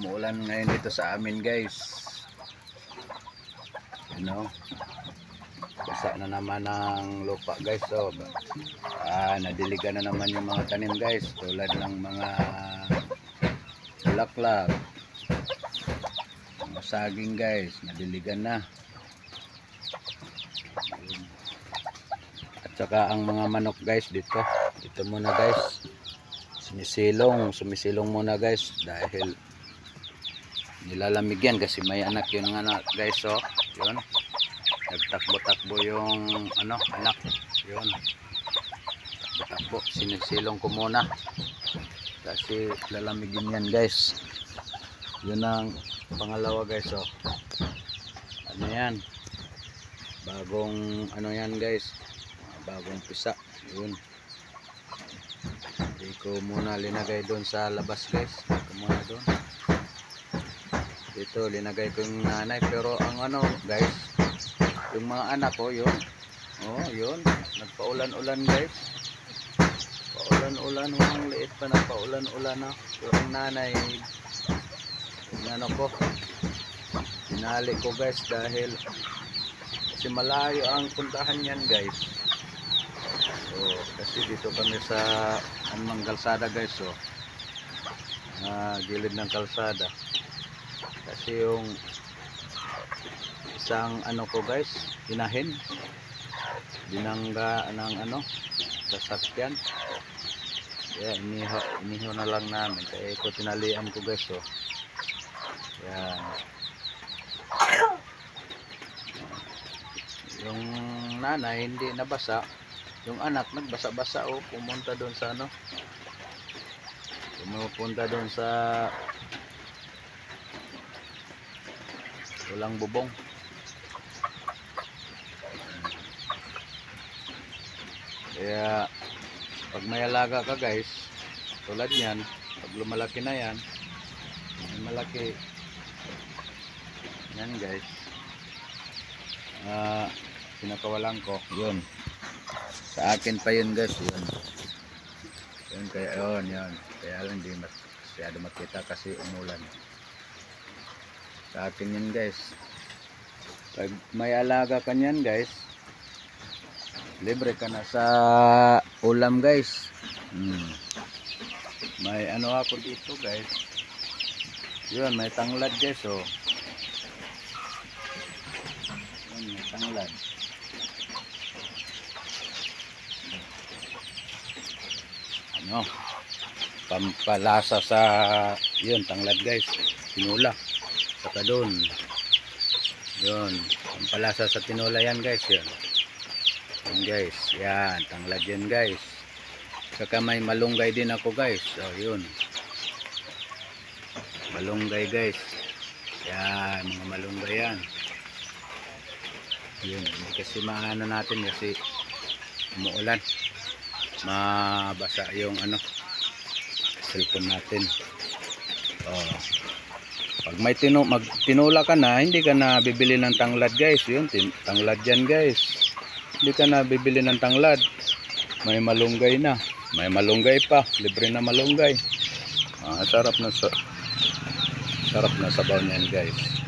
Umuulan ngayon dito sa amin, guys. Basa na naman ang lupa, guys. So, nadiligan na naman yung mga tanim, guys. Tulad ng mga bulaklak, mga saging, guys. Nadiligan na. At saka ang mga manok, guys, dito muna, guys. Sumisilong muna, guys, dahil nilalamig yan kasi may anak yun ng anak, guys. So yun, nagtakbo-takbo yung anak yun, takbo. Sinisilong ko muna kasi lalamigin yan, guys. Yun ang pangalawa, guys. So yan, bagong yan, guys, bagong pisa. Yun, hindi ko muna linagay doon sa labas, guys. Hindi ko muna doon. Dito linagay ko yung nanay, pero ang guys, yung mga anak ko, yun nagpaulan-ulan, guys. Paulan-ulan, ang liit pa, nagpaulan-ulan na. Pero ang nanay, yung ko, sinali ko, guys, dahil kasi malayo ang puntahan yan, guys. So kasi dito kami sa anong kalsada, guys. So gilid ng kalsada. Kasi yung isang ko, guys, hinahin, binangga ng sasakyan. Kaya iniho na lang namin. Kaya ito tinalian ko, guys. So yan, yung nanay hindi nabasa, yung anak nagbasa-basa. Pumunta doon sa pumupunta doon sa walang bubong. Kaya pag may alaga ka, guys, tulad yan, pag lumalaki na yan, malaki yan, guys, pinakawalan ko yun. Sa akin pa yun, guys. Yun kaya yun. Kaya lang hindi masyado makita kasi umulan. Sa akin yun, guys. Pag may alaga ka niyan, guys, libre ka na sa ulam, guys. May ako dito, guys. Yun, may tanglad, guys. So yun, may tanglad. Pampalasa sa yun, tanglad, guys, tinula. Saka doon yun, pampalasa sa tinula yan, guys. Yun, guys, yan, tanglad yan, guys. Saka may malunggay din ako, guys. So yun, malunggay, guys. Yan, mga malunggay yan. Yun, hindi kasi maano natin kasi umuulan, mabasa yung cellphone natin. Pag may magtinula ka na, hindi ka na bibili ng tanglad, guys. Yun, tanglad yan, guys. Hindi ka na bibili ng tanglad. May malunggay na, may malunggay pa, libre na malunggay. Sarap na sabaw niyan, guys.